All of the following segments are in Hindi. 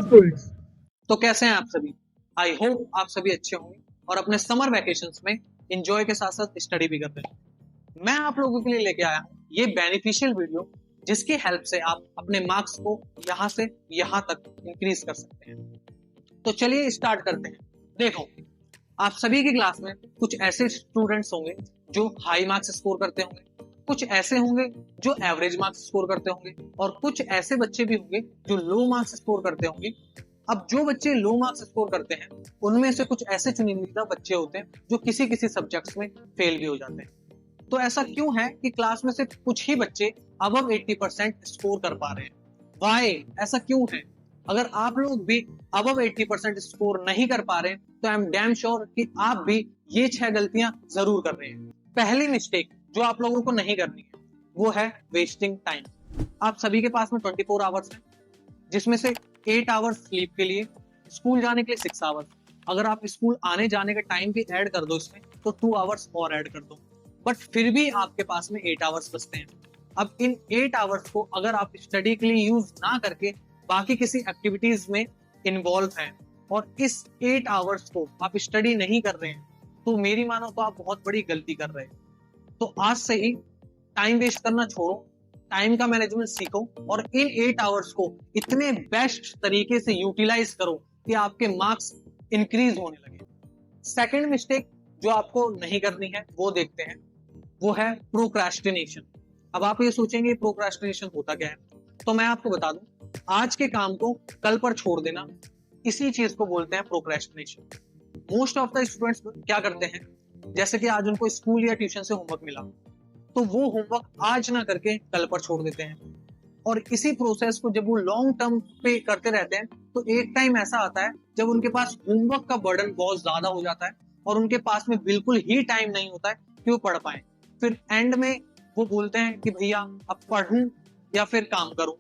स्टूडेंट्स। तो कैसे हैं आप सभी? आई होप आप सभी अच्छे होंगे और अपने समर वेकेशंस में एंजॉय के साथ साथ स्टडी भी कर रहे हैं। मैं आप लोगों के लिए लेके आया हूँ ये बेनिफिशियल वीडियो, जिसकी हेल्प से आप अपने मार्क्स को यहाँ से यहाँ तक इंक्रीज कर सकते हैं। तो चलिए स्टार्ट करते हैं। देखो, आप सभी की क्लास में कुछ ऐसे स्टूडेंट्स होंगे जो हाई मार्क्स स्कोर करते होंगे, कुछ ऐसे होंगे जो एवरेज मार्क्स स्कोर करते होंगे और कुछ ऐसे बच्चे भी होंगे जो लो मार्क्स स्कोर करते होंगे। अब जो बच्चे लो मार्क्स स्कोर करते हैं उनमें से कुछ ऐसे चुनिंदा बच्चे होते हैं जो किसी किसी सब्जेक्ट्स में फेल भी हो जाते हैं। तो ऐसा क्यों है कि क्लास में से कुछ ही बच्चे अबव 80% स्कोर कर पा रहे हैं? वाई ऐसा क्यों है? अगर आप लोग भी अबव 80% स्कोर नहीं कर पा रहे तो आई एम डैम श्योर कि आप भी ये 6 गलतियां जरूर कर रहे हैं। पहली मिस्टेक जो आप लोगों को नहीं करनी है वो है वेस्टिंग टाइम। आप सभी के पास में 24 आवर्स है, जिसमें से 8 आवर्स स्लीप के लिए, स्कूल जाने के लिए 6 आवर्स। अगर आप स्कूल आने जाने का टाइम भी ऐड कर दो इसमें तो 2 आवर्स और ऐड कर दो, बट फिर भी आपके पास में 8 आवर्स बचते हैं। अब इन 8 आवर्स को अगर आप स्टडी के लिए यूज ना करके बाकी किसी एक्टिविटीज में इन्वॉल्व हैं और इस 8 आवर्स को आप स्टडी नहीं कर रहे हैं तो मेरी मानो तो आप बहुत बड़ी गलती कर रहे हैं। तो आज से ही टाइम वेस्ट करना छोड़ो, टाइम का मैनेजमेंट सीखो और इन 8 आवर्स को इतने बेस्ट तरीके से यूटिलाइज करो कि आपके मार्क्स इंक्रीज होने लगे। सेकंड मिस्टेक जो आपको नहीं करनी है वो देखते हैं, वो है प्रोक्रेस्टिनेशन। अब आप ये सोचेंगे प्रोक्रेस्टिनेशन होता क्या है, तो मैं आपको बता दूं, आज के काम को कल पर छोड़ देना, इसी चीज को बोलते हैं procrastination. Most of the students क्या करते हैं, जैसे कि आज उनको स्कूल या ट्यूशन से होमवर्क मिला तो वो होमवर्क आज ना करके कल पर छोड़ देते हैं और इसी प्रोसेस को जब वो लॉन्ग टर्म पे करते रहते हैं तो एक टाइम ऐसा आता है जब उनके पास होमवर्क का बर्डन बहुत ज्यादा हो जाता है और उनके पास में बिल्कुल ही टाइम नहीं होता है कि वो पढ़ पाए। फिर एंड में वो बोलते हैं कि भैया अब पढ़ूं या फिर काम करूं।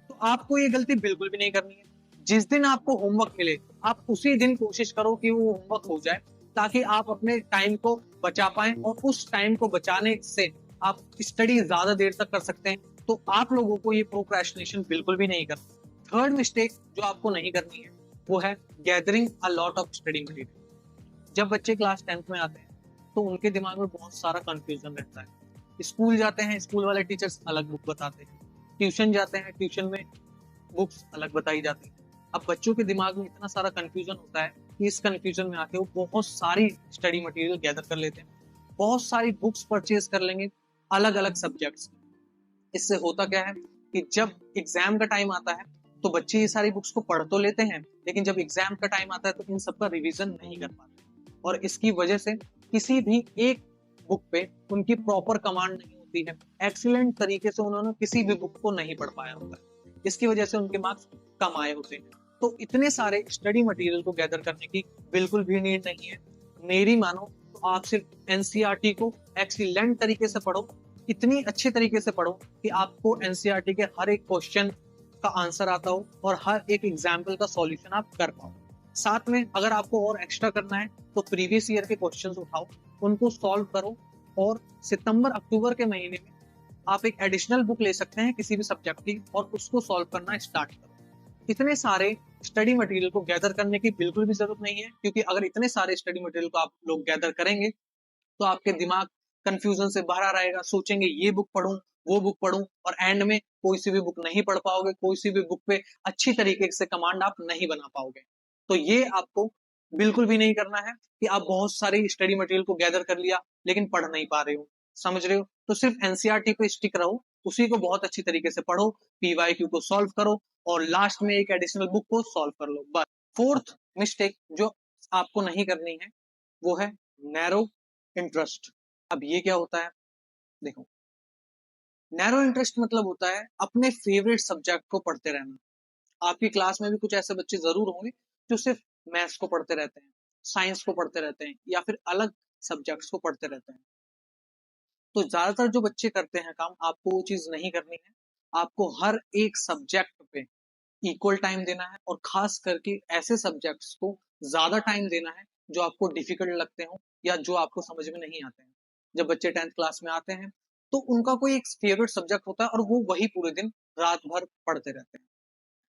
तो आपको ये गलती बिल्कुल भी नहीं करनी है। जिस दिन आपको होमवर्क मिले आप उसी दिन कोशिश करो कि वो होमवर्क हो जाए, ताकि आप अपने टाइम को बचा पाए और उस टाइम को बचाने से आप स्टडी ज्यादा देर तक कर सकते हैं। तो आप लोगों को ये प्रोक्रेस्टिनेशन बिल्कुल भी नहीं करना। थर्ड मिस्टेक जो आपको नहीं करनी है वो है gathering a lot of study material. जब बच्चे क्लास 10th में आते हैं तो उनके दिमाग में बहुत सारा कंफ्यूजन रहता है। स्कूल जाते हैं, स्कूल वाले टीचर्स अलग बुक बताते हैं, ट्यूशन जाते हैं, ट्यूशन में बुक्स अलग बताई जाती है। अब बच्चों के दिमाग में इतना सारा कंफ्यूजन होता है कि इस कंफ्यूजन में आके वो बहुत सारी स्टडी मटेरियल गैदर कर लेते हैं, बहुत सारी बुक्स परचेज कर लेंगे अलग अलग सब्जेक्ट्स। इससे होता क्या है कि जब एग्जाम का टाइम आता है तो बच्चे ये सारी बुक्स को पढ़ तो लेते हैं, लेकिन जब एग्जाम का टाइम आता है तो इन सब का रिवीजन नहीं कर पाते और इसकी वजह से किसी भी एक बुक पे उनकी प्रॉपर कमांड नहीं होती है, एक्सीलेंट तरीके से उन्होंने किसी भी बुक को नहीं पढ़ पाया होता है, इसकी वजह से उनके मार्क्स कम आए होते हैं। तो इतने सारे स्टडी मटेरियल को गैदर करने की बिल्कुल भी नीड नहीं है। मेरी मानो तो आप सिर्फ एनसीईआरटी को एक्सीलेंट तरीके से पढ़ो, इतनी अच्छे तरीके से पढ़ो कि आपको एनसीईआरटी के हर एक क्वेश्चन का आंसर आता हो और हर एक एग्जाम्पल का सॉल्यूशन आप कर पाओ। साथ में अगर आपको और एक्स्ट्रा करना है तो प्रीवियस ईयर के क्वेश्चंस उठाओ, उनको सॉल्व करो और सितंबर अक्टूबर के महीने में आप एक एडिशनल बुक ले सकते हैं किसी भी सब्जेक्ट की और उसको सॉल्व करना स्टार्ट करो। इतने सारे स्टडी मटेरियल को गैदर करने की बिल्कुल भी जरूरत नहीं है, क्योंकि अगर इतने सारे स्टडी मटेरियल को आप लोग गैदर करेंगे तो आपके दिमाग कंफ्यूजन से भरा रहेगा, सोचेंगे ये बुक पढ़ूं वो बुक पढ़ूं और एंड में कोई सी भी बुक नहीं पढ़ पाओगे, कोई सी भी बुक पे अच्छी तरीके से कमांड आप नहीं बना पाओगे। तो ये आपको बिल्कुल भी नहीं करना है कि आप बहुत सारी स्टडी मटेरियल को गैदर कर लिया लेकिन पढ़ नहीं पा रहे हो, समझ रहे हो? तो सिर्फ एनसीईआरटी पे स्टिक रहो, उसी को बहुत अच्छी तरीके से पढ़ो, पीवाईक्यू को सॉल्व करो और लास्ट में एक एडिशनल बुक को सॉल्व कर लो, बस। फोर्थ मिस्टेक जो आपको नहीं करनी है वो है नैरो इंटरेस्ट। अब ये क्या होता है? देखो, नैरो इंटरेस्ट मतलब होता है अपने फेवरेट सब्जेक्ट को पढ़ते रहना। आपकी क्लास में भी कुछ ऐसे बच्चे जरूर होंगे जो सिर्फ मैथ्स को पढ़ते रहते हैं, साइंस को पढ़ते रहते हैं या फिर अलग सब्जेक्ट्स को पढ़ते रहते हैं। तो ज्यादातर जो बच्चे करते हैं काम, आपको वो चीज नहीं करनी है। आपको हर एक सब्जेक्ट पे इक्वल टाइम देना है और खास करके ऐसे सब्जेक्ट्स को ज्यादा टाइम देना है जो आपको डिफिकल्ट लगते हो या जो आपको समझ में नहीं आते हैं। जब बच्चे 10th क्लास में आते हैं तो उनका कोई एक फेवरेट सब्जेक्ट होता है और वो वही पूरे दिन रात भर पढ़ते रहते हैं।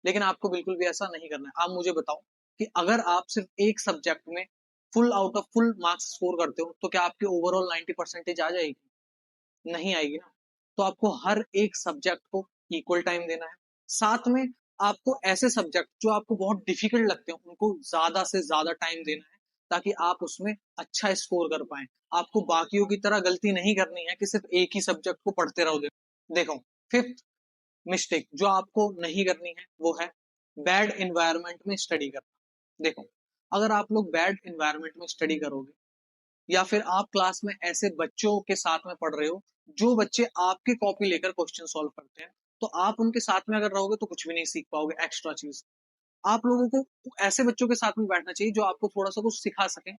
लेकिन आपको बिल्कुल भी ऐसा नहीं करना है। आप मुझे बताओ कि अगर आप सिर्फ एक सब्जेक्ट में full out of full marks score करते हो तो क्या आपकी ओवरऑल 90% आ जाएगी? नहीं आएगी ना। तो आपको हर एक सब्जेक्ट को इक्वल टाइम देना है। साथ में आपको ऐसे सब्जेक्ट जो आपको बहुत डिफिकल्ट लगते हैं उनको ज्यादा से ज्यादा टाइम देना है, ताकि आप उसमें अच्छा स्कोर कर पाए। आपको बाकियों की तरह गलती नहीं करनी है कि सिर्फ एक ही सब्जेक्ट को पढ़ते रहो। देखो, फिफ्थ मिस्टेक जो आपको नहीं करनी है वो है बैड इन्वायरमेंट में स्टडी करना। देखो, अगर आप लोग बैड इन्वायरमेंट में स्टडी करोगे या फिर आप क्लास में ऐसे बच्चों के साथ में पढ़ रहे हो जो बच्चे आपकी कॉपी लेकर क्वेश्चन सॉल्व करते हैं, तो आप उनके साथ में अगर रहोगे तो कुछ भी नहीं सीख पाओगे एक्स्ट्रा चीज। आप लोगों को ऐसे बच्चों के साथ में बैठना चाहिए जो आपको थोड़ा सा कुछ सिखा सके।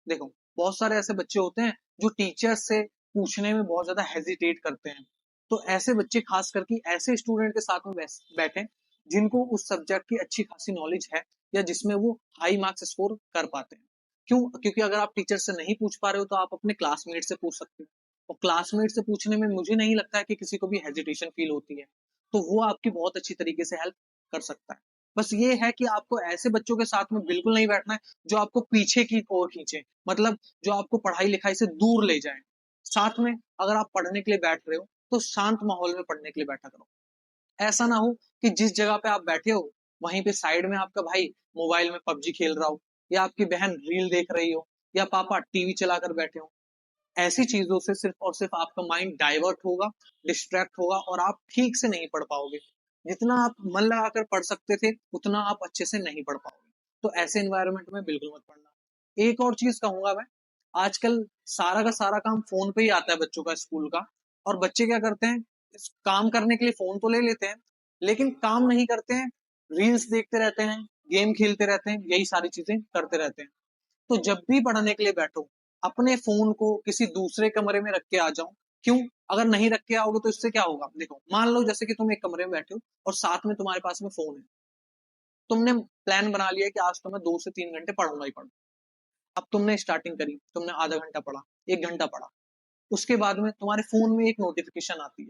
देखो, बहुत सारे ऐसे बच्चे होते हैं जो टीचर्स से पूछने में बहुत ज्यादा हेजिटेट करते हैं। तो ऐसे बच्चे खास करके ऐसे स्टूडेंट के साथ में बैठे जिनको उस सब्जेक्ट की अच्छी खासी नॉलेज है या जिसमें वो हाई मार्क्स स्कोर कर पाते हैं। क्यों? क्योंकि अगर आप टीचर से नहीं पूछ पा रहे हो तो आप अपने क्लासमेट से पूछ सकते हो, और क्लासमेट से पूछने में मुझे नहीं लगता है कि किसी को भी हेजिटेशन फील होती है। तो वो आपकी बहुत अच्छी तरीके से हेल्प कर सकता है। बस ये है कि आपको ऐसे बच्चों के साथ में बिल्कुल नहीं बैठना है जो आपको पीछे की ओर खींचे, मतलब जो आपको पढ़ाई लिखाई से दूर ले जाए। साथ में अगर आप पढ़ने के लिए बैठ रहे हो तो शांत माहौल में पढ़ने के लिए बैठा करो। ऐसा ना हो कि जिस जगह पे आप बैठे हो वहीं पे साइड में आपका भाई मोबाइल में पबजी खेल रहा हो, या आपकी बहन रील देख रही हो, या पापा टीवी चलाकर बैठे हो। ऐसी चीजों से सिर्फ और सिर्फ आपका माइंड डाइवर्ट होगा, डिस्ट्रैक्ट होगा, और आप ठीक से नहीं पढ़ पाओगे। जितना आप मन लगाकर पढ़ सकते थे उतना आप अच्छे से नहीं पढ़ पाओगे। तो ऐसे एनवायरनमेंट में बिल्कुल मत पढ़ना। एक और चीज कहूंगा मैं, आजकल सारा का सारा काम फोन पे ही आता है बच्चों का, स्कूल का। और बच्चे क्या करते हैं, इस काम करने के लिए फोन तो ले लेते हैं लेकिन काम नहीं करते हैं, रील्स देखते रहते हैं, गेम खेलते रहते हैं, यही सारी चीजें करते रहते हैं। तो जब भी पढ़ने के लिए बैठो अपने फोन को किसी दूसरे कमरे में रख के आ जाओ। क्यों? अगर नहीं रख के आओगे तो इससे क्या होगा? देखो, मान लो जैसे कि तुम एक कमरे में बैठे हो और साथ में तुम्हारे पास में फोन है। तुमने प्लान बना लिया कि आज तो मैं 2 से 3 घंटे पढ़ूंगा ही पढ़ूंगा। अब तुमने स्टार्टिंग करी, तुमने आधा घंटा पढ़ा, 1 घंटा पढ़ा। उसके बाद में तुम्हारे फोन में एक नोटिफिकेशन आती है,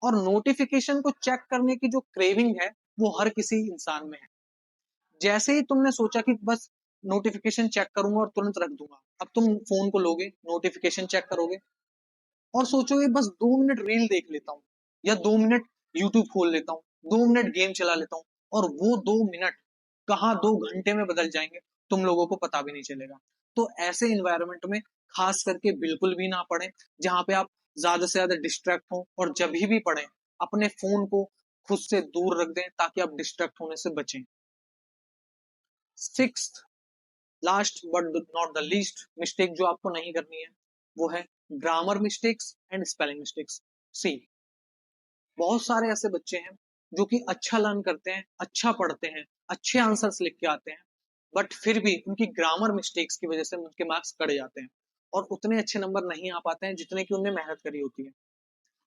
और नोटिफिकेशन को चेक करने की जो क्रेविंग है वो हर किसी इंसान में है। जैसे ही तुमने सोचा कि बस नोटिफिकेशन चेक करूंगा और तुरंत रख दूंगा, अब तुम फोन को लोगे, नोटिफिकेशन चेक करोगे और सोचोगे बस 2 मिनट रील देख लेता हूँ, या 2 मिनट यूट्यूब खोल लेता हूँ, 2 मिनट गेम चला लेता हूँ, और वो 2 मिनट कहाँ 2 घंटे में बदल जाएंगे तुम लोगों को पता भी नहीं चलेगा। तो ऐसे इन्वायरमेंट में खास करके बिल्कुल भी ना पढ़े जहां पे आप ज्यादा से ज्यादा डिस्ट्रैक्ट हो, और जब भी पढ़े अपने फोन को खुद से दूर रख दें ताकि आप डिस्ट्रैक्ट होने से बचें। Sixth, last but not the least mistake जो आपको नहीं करनी है वो है grammar mistakes and spelling mistakes. See, बहुत सारे ऐसे बच्चे हैं जो कि अच्छा लर्न करते हैं, अच्छा पढ़ते हैं, अच्छे आंसर्स लिख के आते हैं, बट फिर भी उनकी ग्रामर मिस्टेक्स की वजह से उनके मार्क्स कट जाते हैं और उतने अच्छे नंबर नहीं आ पाते हैं जितने की उनने मेहनत करी होती है।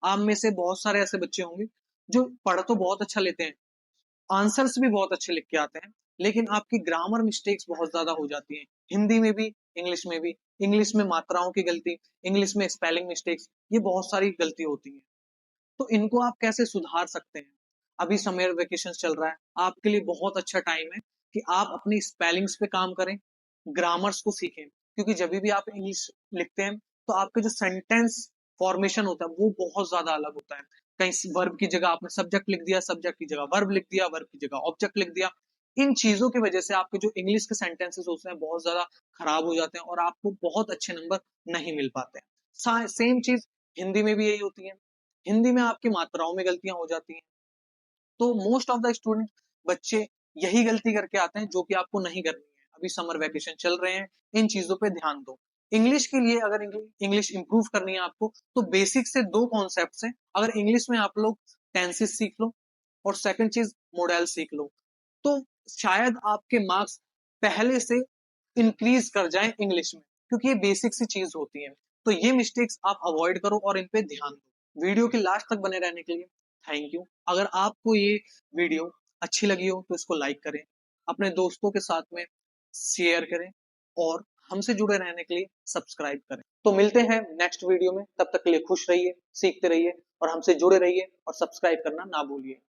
आप में से बहुत सारे ऐसे बच्चे होंगे जो पढ़ तो बहुत अच्छा लेते हैं, आंसर्स भी बहुत अच्छे लिख के आते हैं, लेकिन आपकी ग्रामर मिस्टेक्स बहुत ज्यादा हो जाती हैं। हिंदी में भी, इंग्लिश में भी। इंग्लिश में मात्राओं की गलती, इंग्लिश में स्पेलिंग मिस्टेक्स, ये बहुत सारी गलती होती है। तो इनको आप कैसे सुधार सकते हैं? अभी समर वेकेशन चल रहा है, आपके लिए बहुत अच्छा टाइम है कि आप अपनी स्पेलिंग्स पे काम करें, ग्रामर्स को सीखें। क्योंकि जब भी आप इंग्लिश लिखते हैं तो आपके जो सेंटेंस फॉर्मेशन होता है वो बहुत ज्यादा अलग होता है। कहीं वर्ब की जगह आपने सब्जेक्ट लिख दिया, सब्जेक्ट की जगह वर्ब लिख दिया, वर्ब की जगह ऑब्जेक्ट लिख दिया। इन चीजों की वजह से आपके जो इंग्लिश के सेंटेंसेस होते हैं बहुत ज्यादा खराब हो जाते हैं और आपको बहुत अच्छे नंबर नहीं मिल पाते हैं। सेम चीज हिंदी में भी यही होती है। हिंदी में आपकी मात्राओं में गलतियां हो जाती हैं। तो मोस्ट ऑफ द स्टूडेंट, बच्चे यही गलती करके आते हैं जो कि आपको नहीं करनी है। अभी समर वेकेशन चल रहे हैं, इन चीजों पे ध्यान दो। इंग्लिश के लिए अगर इंग्लिश इंप्रूव करनी है आपको तो बेसिक से 2 कॉन्सेप्ट हैं। अगर इंग्लिश में आप लोग टेंसेस सीख लो और सेकंड चीज मॉडल सीख लो तो शायद आपके मार्क्स पहले से इंक्रीज कर जाएं इंग्लिश में, क्योंकि ये बेसिक सी चीज होती है। तो ये मिस्टेक्स आप अवॉइड करो और इन पे ध्यान दो। वीडियो के लास्ट तक बने रहने के लिए थैंक यू। अगर आपको ये वीडियो अच्छी लगी हो तो इसको लाइक करें, अपने दोस्तों के साथ में शेयर करें, और हमसे जुड़े रहने के लिए सब्सक्राइब करें। तो मिलते हैं नेक्स्ट वीडियो में, तब तक के लिए खुश रहिए, सीखते रहिए और हमसे जुड़े रहिए, और सब्सक्राइब करना ना भूलिए।